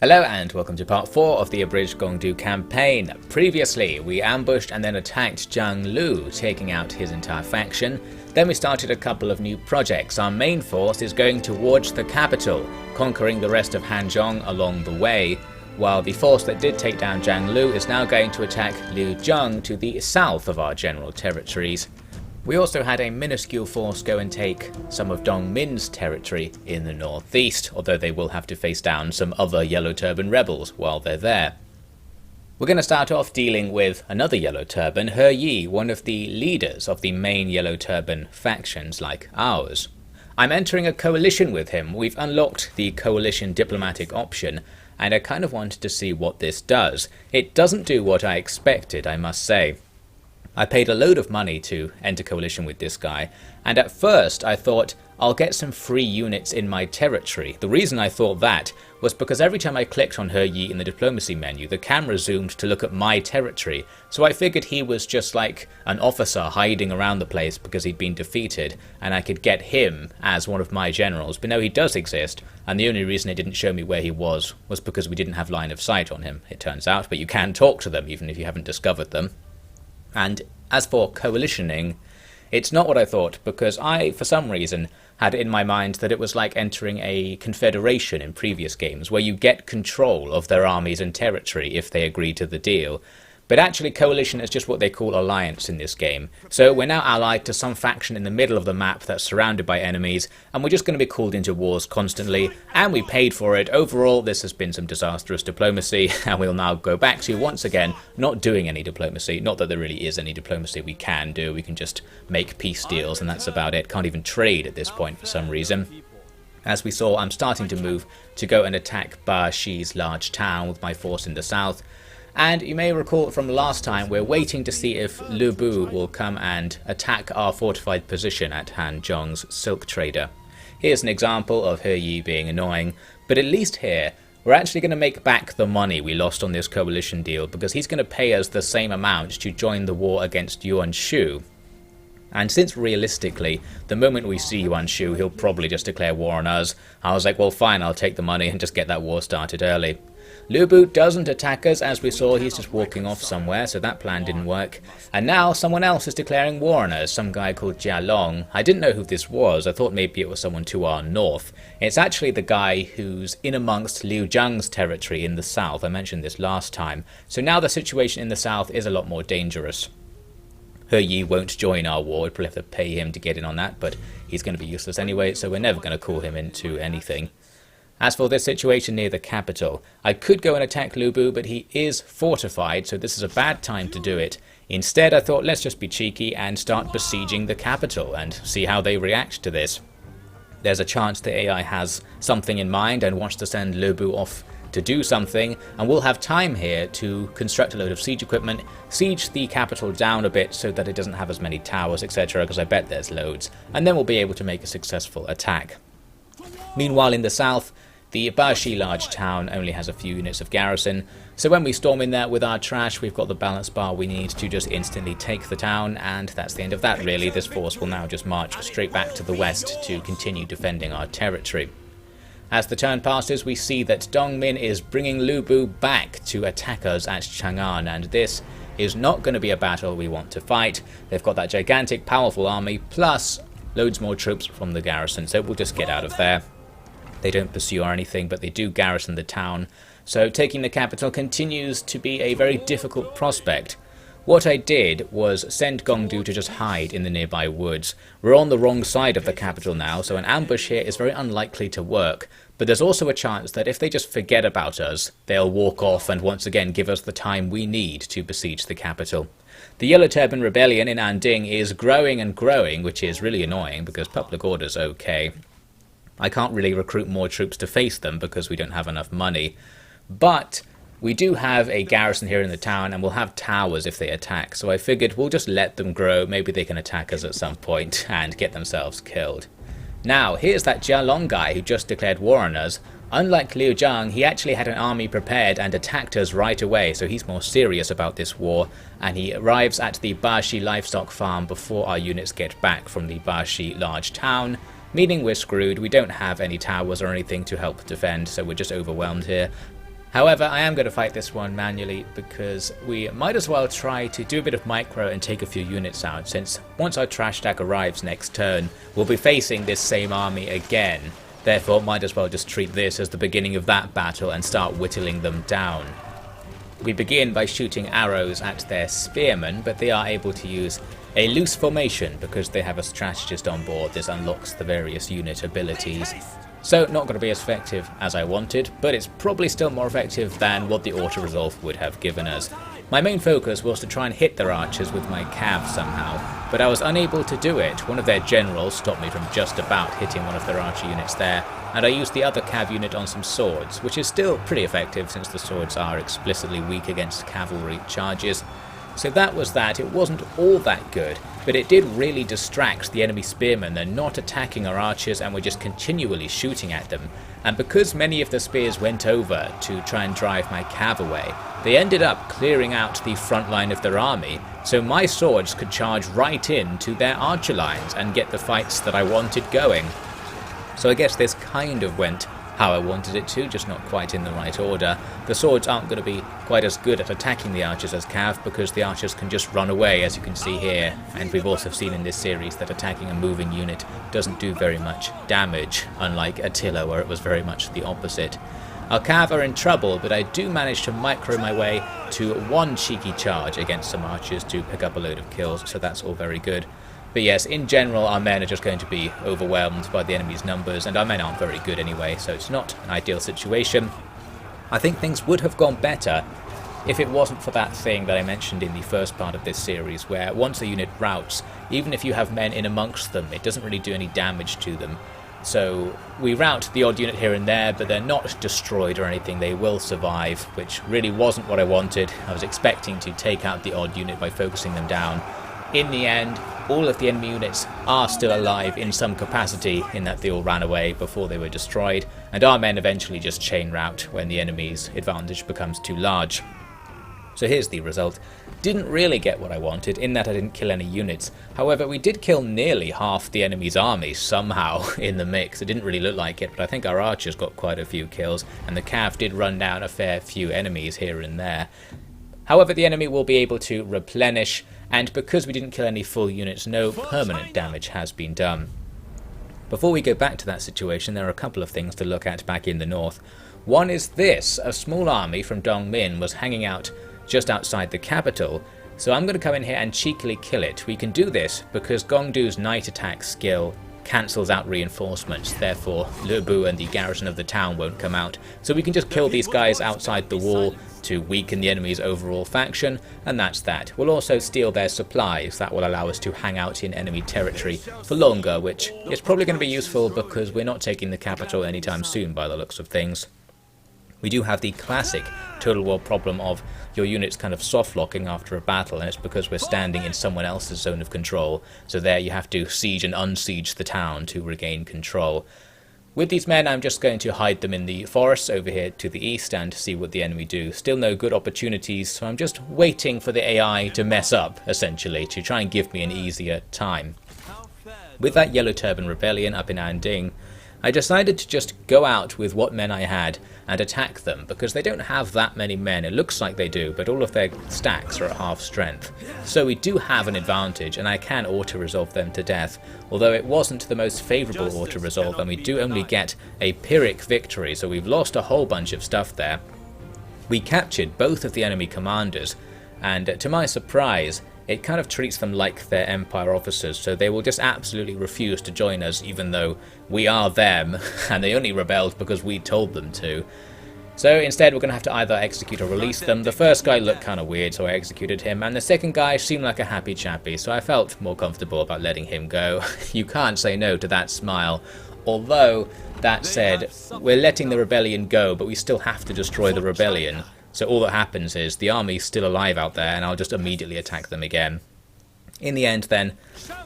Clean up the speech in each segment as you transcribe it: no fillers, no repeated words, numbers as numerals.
Hello and welcome to part 4 of the Abridged Gong campaign. Previously, we ambushed and then attacked Zhang Lu, taking out his entire faction. Then we started a couple of new projects. Our main force is going towards the capital, conquering the rest of Hanzhong along the way, while the force that did take down Zhang Lu is now going to attack Liuzheng to the south of our general territories. We also had a minuscule force go and take some of Dongmin's territory in the northeast, although they will have to face down some other Yellow Turban rebels while they're there. We're going to start off dealing with another Yellow Turban, He Yi, one of the leaders of the main Yellow Turban factions like ours. I'm entering a coalition with him. We've unlocked the coalition diplomatic option, and I kind of wanted to see what this does. It doesn't do what I expected, I must say. I paid a load of money to enter coalition with this guy, and at first I thought I'll get some free units in my territory. The reason I thought that was because every time I clicked on He Yi in the diplomacy menu, the camera zoomed to look at my territory, so I figured he was just like an officer hiding around the place because he'd been defeated, and I could get him as one of my generals. But no, he does exist, and the only reason it didn't show me where he was because we didn't have line of sight on him, it turns out, but you can talk to them even if you haven't discovered them. And as for coalitioning, it's not what I thought, because I, for some reason, had in my mind that it was like entering a confederation in previous games, where you get control of their armies and territory if they agree to the deal. But actually coalition is just what they call alliance in this game. So we're now allied to some faction in the middle of the map that's surrounded by enemies, and we're just going to be called into wars constantly, and we paid for it. Overall, this has been some disastrous diplomacy, and we'll now go back to, once again, not doing any diplomacy. Not that there really is any diplomacy we can do, we can just make peace deals, and that's about it. Can't even trade at this point for some reason. As we saw, I'm starting to move to go and attack Ba Shi's large town with my force in the south. And you may recall from last time, we're waiting to see if Lu Bu will come and attack our fortified position at Hanzhong's silk trader. Here's an example of He Yi being annoying, but at least here, we're actually going to make back the money we lost on this coalition deal, because he's going to pay us the same amount to join the war against Yuan Shu. And since realistically, the moment we see Yuan Shu, he'll probably just declare war on us, I was like, well fine, I'll take the money and just get that war started early. Lu Bu doesn't attack us, as we saw, he's just walking off somewhere, so that plan didn't work. And now someone else is declaring war on us, some guy called Jia Long. I didn't know who this was, I thought maybe it was someone to our north. It's actually the guy who's in amongst Liu Zhang's territory in the south, I mentioned this last time. So now the situation in the south is a lot more dangerous. He Yi won't join our war, we'd probably have to pay him to get in on that, but he's going to be useless anyway, so we're never going to call him into anything. As for this situation near the capital, I could go and attack Lu Bu, but he is fortified, so this is a bad time to do it. Instead, I thought let's just be cheeky and start besieging the capital and see how they react to this. There's a chance the AI has something in mind and wants to send Lu Bu off to do something, and we'll have time here to construct a load of siege equipment, siege the capital down a bit so that it doesn't have as many towers, etc., because I bet there's loads, and then we'll be able to make a successful attack. Meanwhile in the south, the Ba Shi large town only has a few units of garrison, so when we storm in there with our trash, we've got the balance bar we need to just instantly take the town, and that's the end of that really. This force will now just march straight back to the west to continue defending our territory. As the turn passes, we see that Dongmin is bringing Lu Bu back to attack us at Chang'an, and this is not going to be a battle we want to fight. They've got that gigantic powerful army, plus loads more troops from the garrison, so we'll just get out of there. They don't pursue or anything, but they do garrison the town, so taking the capital continues to be a very difficult prospect. What I did was send Gong to just hide in the nearby woods. We're on the wrong side of the capital now, so an ambush here is very unlikely to work, but there's also a chance that if they just forget about us, they'll walk off and once again give us the time we need to besiege the capital. The Yellow Turban Rebellion in Anding is growing and growing, which is really annoying because public order's okay. I can't really recruit more troops to face them because we don't have enough money, but we do have a garrison here in the town and we'll have towers if they attack, so I figured we'll just let them grow, maybe they can attack us at some point and get themselves killed. Now, here's that Jia Long guy who just declared war on us. Unlike Liu Zhang, he actually had an army prepared and attacked us right away, so he's more serious about this war, and he arrives at the Ba Shi livestock farm before our units get back from the Ba Shi large town, meaning we're screwed. We don't have any towers or anything to help defend, so we're just overwhelmed here. However, I am going to fight this one manually because we might as well try to do a bit of micro and take a few units out, since once our trash stack arrives next turn, we'll be facing this same army again. Therefore, might as well just treat this as the beginning of that battle and start whittling them down. We begin by shooting arrows at their spearmen, but they are able to use a loose formation because they have a strategist on board. This unlocks the various unit abilities. So not going to be as effective as I wanted, but it's probably still more effective than what the auto-resolve would have given us. My main focus was to try and hit their archers with my cav somehow, but I was unable to do it. One of their generals stopped me from just about hitting one of their archer units there, and I used the other cav unit on some swords, which is still pretty effective since the swords are explicitly weak against cavalry charges. So that was that. It wasn't all that good, but it did really distract the enemy spearmen. They're not attacking our archers and we're just continually shooting at them. And because many of the spears went over to try and drive my cav away, they ended up clearing out the front line of their army, so my swords could charge right into their archer lines and get the fights that I wanted going. So I guess this kind of went how I wanted it to, just not quite in the right order. The swords aren't going to be quite as good at attacking the archers as cav, because the archers can just run away, as you can see here, and we've also seen in this series that attacking a moving unit doesn't do very much damage, unlike Attila where it was very much the opposite. Our cav are in trouble, but I do manage to micro my way to one cheeky charge against some archers to pick up a load of kills, so that's all very good. But yes, in general, our men are just going to be overwhelmed by the enemy's numbers, and our men aren't very good anyway, so it's not an ideal situation. I think things would have gone better if it wasn't for that thing that I mentioned in the first part of this series, where once a unit routs, even if you have men in amongst them, it doesn't really do any damage to them. So we rout the odd unit here and there, but they're not destroyed or anything. They will survive, which really wasn't what I wanted. I was expecting to take out the odd unit by focusing them down. In the end, all of the enemy units are still alive in some capacity, in that they all ran away before they were destroyed, and our men eventually just chain rout when the enemy's advantage becomes too large. So here's the result. Didn't really get what I wanted, in that I didn't kill any units. However, we did kill nearly half the enemy's army somehow in the mix. It didn't really look like it, but I think our archers got quite a few kills, and the cav did run down a fair few enemies here and there. However, the enemy will be able to replenish, and because we didn't kill any full units, no permanent damage has been done. Before we go back to that situation, there are a couple of things to look at back in the north. One is this: a small army from Dongmin was hanging out just outside the capital, so I'm going to come in here and cheekily kill it. We can do this because Gongdu's night attack skill cancels out reinforcements, therefore Lu Bu and the garrison of the town won't come out, so we can just kill these guys outside the wall to weaken the enemy's overall faction, and that's that. We'll also steal their supplies. That will allow us to hang out in enemy territory for longer, which is probably going to be useful because we're not taking the capital anytime soon by the looks of things. We do have the classic Total War problem of your units kind of soft-locking after a battle, and it's because we're standing in someone else's zone of control, so there you have to siege and unsiege the town to regain control. With these men, I'm just going to hide them in the forests over here to the east and see what the enemy do. Still no good opportunities, so I'm just waiting for the AI to mess up, essentially, to try and give me an easier time. With that Yellow Turban Rebellion up in Anding, I decided to just go out with what men I had and attack them, because they don't have that many men. It looks like they do, but all of their stacks are at half strength. So we do have an advantage, and I can auto-resolve them to death, although it wasn't the most favourable auto-resolve, and we do only get a Pyrrhic victory, so we've lost a whole bunch of stuff there. We captured both of the enemy commanders, and to my surprise, it kind of treats them like their Empire officers, so they will just absolutely refuse to join us, even though we are them, and they only rebelled because we told them to. So instead we're going to have to either execute or release them. The first guy looked kind of weird, so I executed him, and the second guy seemed like a happy chappy, so I felt more comfortable about letting him go. You can't say no to that smile. Although, that said, we're letting the rebellion go, but we still have to destroy the rebellion. So all that happens is the army's still alive out there, and I'll just immediately attack them again. In the end then,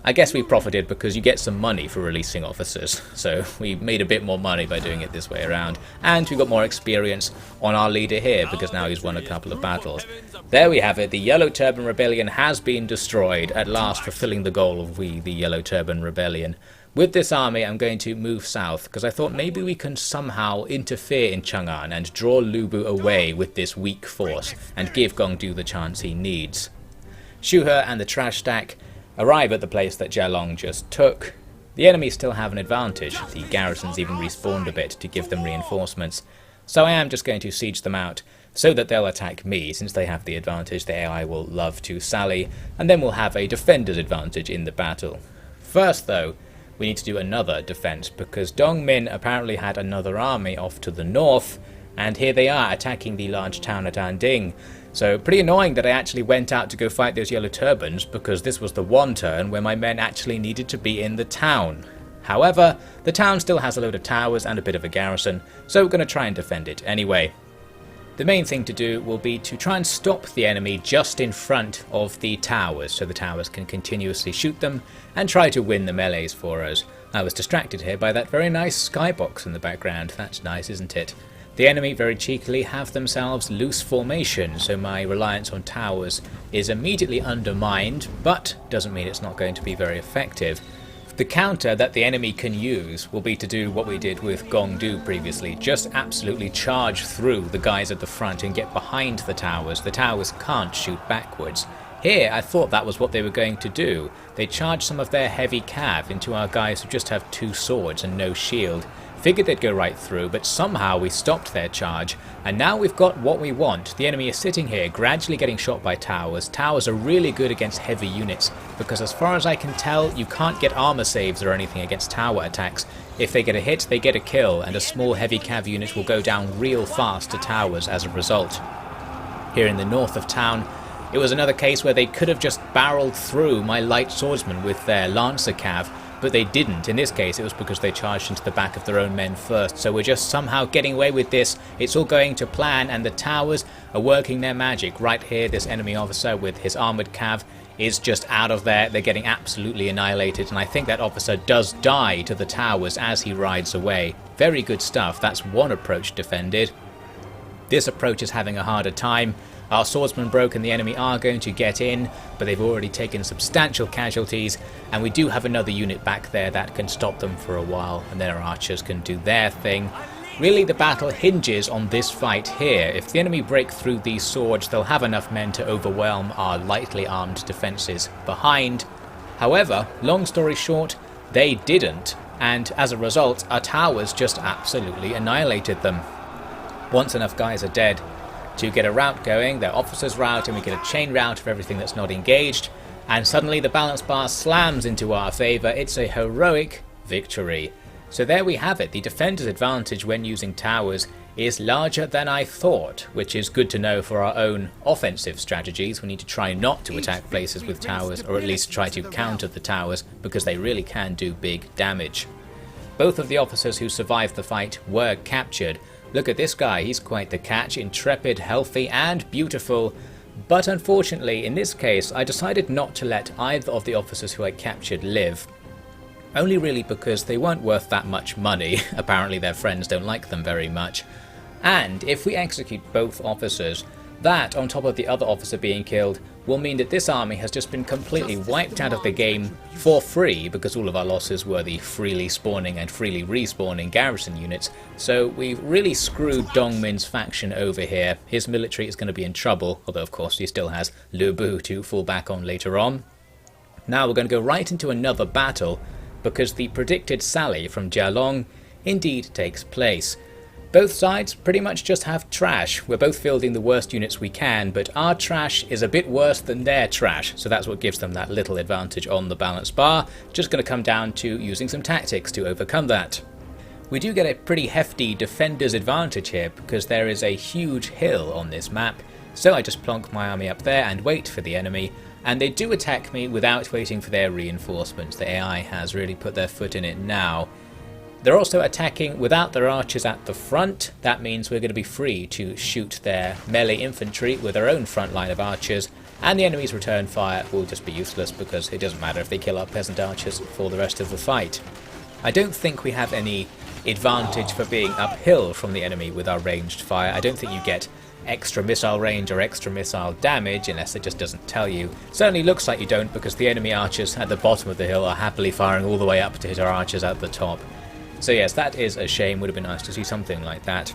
I guess we profited because you get some money for releasing officers, so we made a bit more money by doing it this way around, and we got more experience on our leader here because now he's won a couple of battles. There we have it, the Yellow Turban Rebellion has been destroyed, at last fulfilling the goal of the Yellow Turban Rebellion. With this army, I'm going to move south, because I thought maybe we can somehow interfere in Chang'an and draw Lu Bu away with this weak force, and give Gong Du the chance he needs. Shu He and the trash stack arrive at the place that Jia Long just took. The enemy still have an advantage, the garrisons even respawned a bit to give them reinforcements, so I am just going to siege them out, so that they'll attack me. Since they have the advantage, the AI will love to sally, and then we'll have a defender's advantage in the battle. First though, we need to do another defense, because Dong Min apparently had another army off to the north, and here they are attacking the large town at Anding. So pretty annoying that I actually went out to go fight those Yellow Turbans, because this was the one turn where my men actually needed to be in the town. However, the town still has a load of towers and a bit of a garrison, so we're going to try and defend it anyway. The main thing to do will be to try and stop the enemy just in front of the towers, so the towers can continuously shoot them and try to win the melees for us. I was distracted here by that very nice skybox in the background. That's nice, isn't it? The enemy very cheekily have themselves loose formation, so my reliance on towers is immediately undermined, but doesn't mean it's not going to be very effective. The counter that the enemy can use will be to do what we did with Gong Du previously, just absolutely charge through the guys at the front and get behind the towers. The towers can't shoot backwards. Here I thought that was what they were going to do. They charged some of their heavy cav into our guys who just have 2 swords and no shield. Figured they'd go right through, but somehow we stopped their charge, and now we've got what we want. The enemy is sitting here, gradually getting shot by towers. Towers are really good against heavy units, because as far as I can tell, you can't get armor saves or anything against tower attacks. If they get a hit, they get a kill, and a small heavy cav unit will go down real fast to towers as a result. Here in the north of town, it was another case where they could have just barreled through my light swordsmen with their lancer cav, but they didn't. In this case, it was because they charged into the back of their own men first, so we're just somehow getting away with this. It's all going to plan, and the towers are working their magic. Right here, this enemy officer with his armoured cav is just out of there. They're getting absolutely annihilated, and I think that officer does die to the towers as he rides away. Very good stuff. That's one approach defended. This approach is having a harder time. Our swordsmen broke and the enemy are going to get in, but they've already taken substantial casualties, and we do have another unit back there that can stop them for a while, and then our archers can do their thing. Really, the battle hinges on this fight here. If the enemy break through these swords, they'll have enough men to overwhelm our lightly armed defences behind. However, long story short, they didn't, and as a result, our towers just absolutely annihilated them. Once enough guys are dead to get a rout going, their officers rout, and we get a chain rout of everything that's not engaged, and suddenly the balance bar slams into our favour. It's a heroic victory. So there we have it. The defender's advantage when using towers is larger than I thought, which is good to know for our own offensive strategies. We need to try not to attack places with towers, or at least try to counter the towers, because they really can do big damage. Both of the officers who survived the fight were captured. Look at this guy, he's quite the catch, intrepid, healthy and beautiful. But unfortunately, in this case, I decided not to let either of the officers who I captured live. Only really because they weren't worth that much money. Apparently their friends don't like them very much. And if we execute both officers, that, on top of the other officer being killed, will mean that this army has just been completely wiped out of the game for free, because all of our losses were the freely spawning and freely respawning garrison units. So we've really screwed Dong Min's faction over here. His military is going to be in trouble, although of course he still has Lu Bu to fall back on later on. Now we're going to go right into another battle, because the predicted sally from Jia Long indeed takes place. Both sides pretty much just have trash. We're both fielding the worst units we can, but our trash is a bit worse than their trash, so that's what gives them that little advantage on the balance bar. Just going to come down to using some tactics to overcome that. We do get a pretty hefty defender's advantage here, because there is a huge hill on this map, so I just plonk my army up there and wait for the enemy, and they do attack me without waiting for their reinforcements. The AI has really put their foot in it now. They're also attacking without their archers at the front. That means we're going to be free to shoot their melee infantry with our own front line of archers, and the enemy's return fire will just be useless, because it doesn't matter if they kill our peasant archers for the rest of the fight. I don't think we have any advantage for being uphill from the enemy with our ranged fire. I don't think you get extra missile range or extra missile damage, unless it just doesn't tell you. Certainly looks like you don't, because the enemy archers at the bottom of the hill are happily firing all the way up to hit our archers at the top. So yes, that is a shame. Would have been nice to see something like that.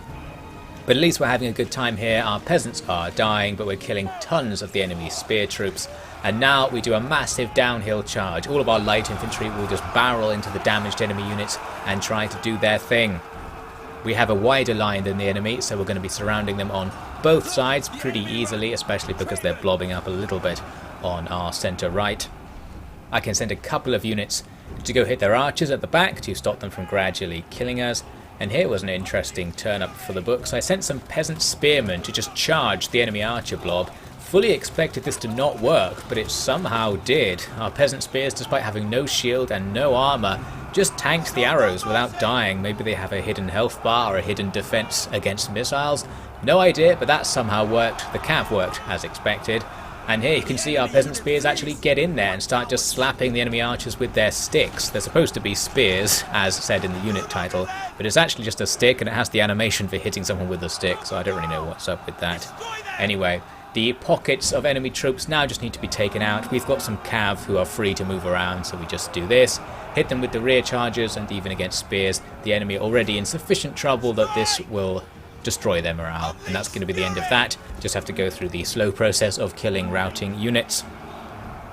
But at least we're having a good time here. Our peasants are dying, but we're killing tons of the enemy spear troops. And now we do a massive downhill charge. All of our light infantry will just barrel into the damaged enemy units and try to do their thing. We have a wider line than the enemy, so we're going to be surrounding them on both sides pretty easily, especially because they're blobbing up a little bit on our centre right. I can send a couple of units to go hit their archers at the back to stop them from gradually killing us. And here was an interesting turn up for the books. I sent some peasant spearmen to just charge the enemy archer blob. Fully expected this to not work, but it somehow did. Our peasant spears, despite having no shield and no armour, just tanked the arrows without dying. Maybe they have a hidden health bar or a hidden defense against missiles. No idea, but that somehow worked. The cav worked as expected. And here you can see our peasant spears actually get in there and start just slapping the enemy archers with their sticks. They're supposed to be spears, as said in the unit title, but it's actually just a stick, and it has the animation for hitting someone with a stick, so I don't really know what's up with that. Anyway, the pockets of enemy troops now just need to be taken out. We've got some cav who are free to move around, so we just do this. Hit them with the rear charges, and even against spears, the enemy are already in sufficient trouble that this will destroy their morale, and that's going to be the end of that. Just have to go through the slow process of killing routing units.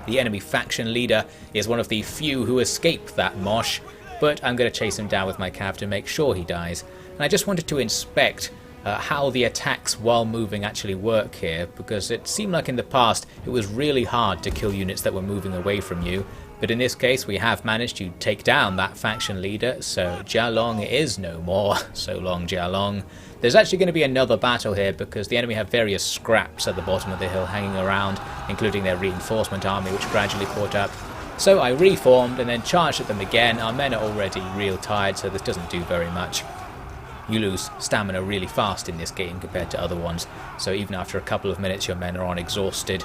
The enemy faction leader is one of the few who escape that mosh, but I'm going to chase him down with my cav to make sure he dies. And I just wanted to inspect how the attacks while moving actually work here, because it seemed like in the past it was really hard to kill units that were moving away from you. But in this case we have managed to take down that faction leader, so Jialong is no more. So long, Jialong. There's actually going to be another battle here because the enemy have various scraps at the bottom of the hill hanging around, including their reinforcement army, which gradually caught up. So I reformed and then charged at them again. Our men are already real tired, so this doesn't do very much. You lose stamina really fast in this game compared to other ones, so even after a couple of minutes your men are on exhausted.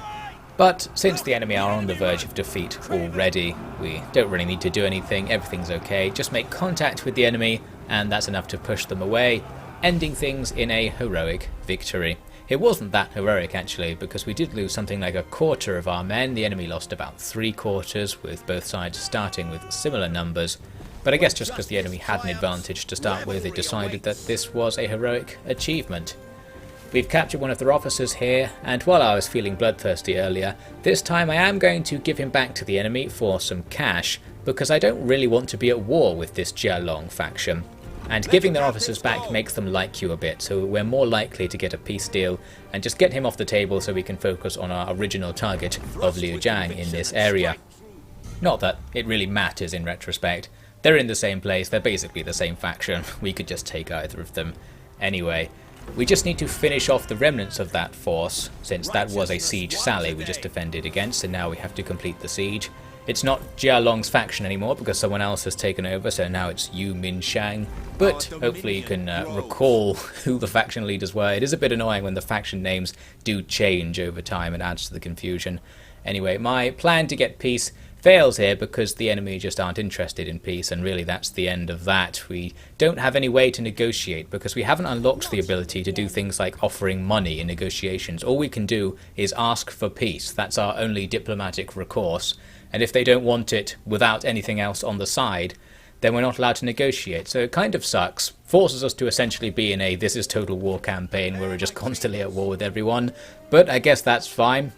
But since the enemy are on the verge of defeat already, we don't really need to do anything. Everything's okay. Just make contact with the enemy, and that's enough to push them away, ending things in a heroic victory. It wasn't that heroic actually, because we did lose something like a quarter of our men. The enemy lost about 3/4, with both sides starting with similar numbers. But I guess just because the enemy had an advantage to start with, it decided that this was a heroic achievement. We've captured one of their officers here, and while I was feeling bloodthirsty earlier, this time I am going to give him back to the enemy for some cash, because I don't really want to be at war with this Jialong faction. And giving their officers back makes them like you a bit, so we're more likely to get a peace deal and just get him off the table so we can focus on our original target of Liu Jiang in this area. Not that it really matters in retrospect. They're in the same place, they're basically the same faction. We could just take either of them. Anyway, we just need to finish off the remnants of that force, since that was a siege sally we just defended against, and now we have to complete the siege. It's not Jialong's faction anymore because someone else has taken over, so now it's Yu Minshang. But hopefully you can recall who the faction leaders were. It is a bit annoying when the faction names do change over time and adds to the confusion. Anyway, my plan to get peace fails here because the enemy just aren't interested in peace, and really that's the end of that. We don't have any way to negotiate because we haven't unlocked the ability to do things like offering money in negotiations. All we can do is ask for peace. That's our only diplomatic recourse, and if they don't want it without anything else on the side, then we're not allowed to negotiate. So it kind of sucks. Forces us to essentially be in a this is total war campaign where we're just constantly at war with everyone, but I guess that's fine.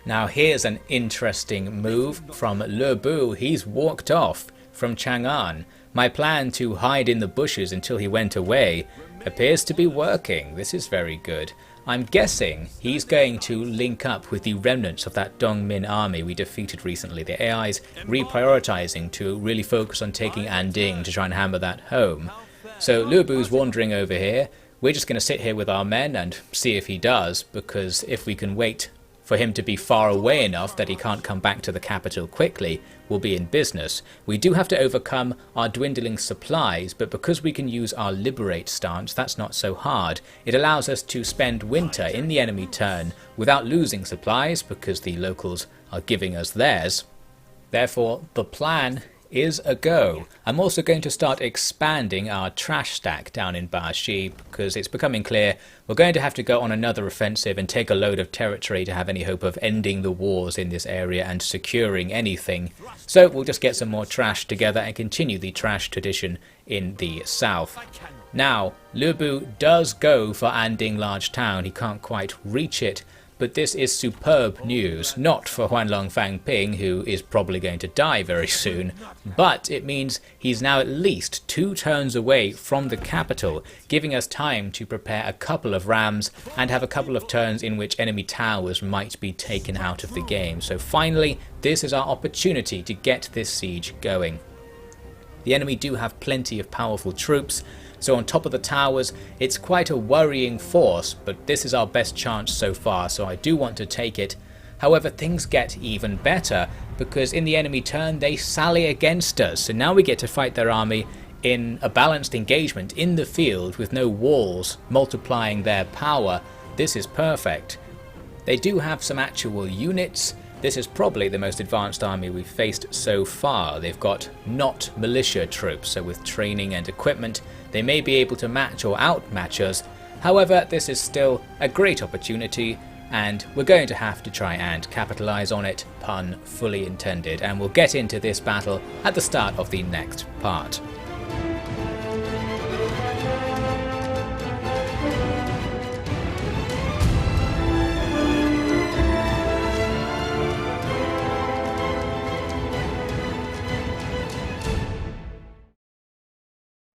Now here's an interesting move from Le Bu. He's walked off from Chang'an. My plan to hide in the bushes until he went away appears to be working. This is very good. I'm guessing he's going to link up with the remnants of that Dongmin army we defeated recently. The AI's reprioritizing to really focus on taking Anding to try and hammer that home. So Lu Bu's wandering over here. We're just going to sit here with our men and see if he does, because if we can wait for him to be far away enough that he can't come back to the capital quickly, we'll be in business. We do have to overcome our dwindling supplies, but because we can use our liberate stance, that's not so hard. It allows us to spend winter in the enemy turn without losing supplies, because the locals are giving us theirs. Therefore, the plan is a go. I'm also going to start expanding our trash stack down in Bashi because it's becoming clear we're going to have to go on another offensive and take a load of territory to have any hope of ending the wars in this area and securing anything. So we'll just get some more trash together and continue the trash tradition in the south. Now, Lu Bu does go for Anding Large Town. He can't quite reach it, but this is superb news, not for Huanlong Fangping, who is probably going to die very soon, but it means he's now at least 2 turns away from the capital, giving us time to prepare a couple of rams and have a couple of turns in which enemy towers might be taken out of the game. So finally, this is our opportunity to get this siege going. The enemy do have plenty of powerful troops, so on top of the towers, it's quite a worrying force, but this is our best chance so far, so I do want to take it. However, things get even better, because in the enemy turn, they sally against us, so now we get to fight their army in a balanced engagement in the field with no walls multiplying their power. This is perfect. They do have some actual units. This is probably the most advanced army we've faced so far. They've got not militia troops, so with training and equipment, they may be able to match or outmatch us. However, this is still a great opportunity, and we're going to have to try and capitalize on it, pun fully intended, and we'll get into this battle at the start of the next part.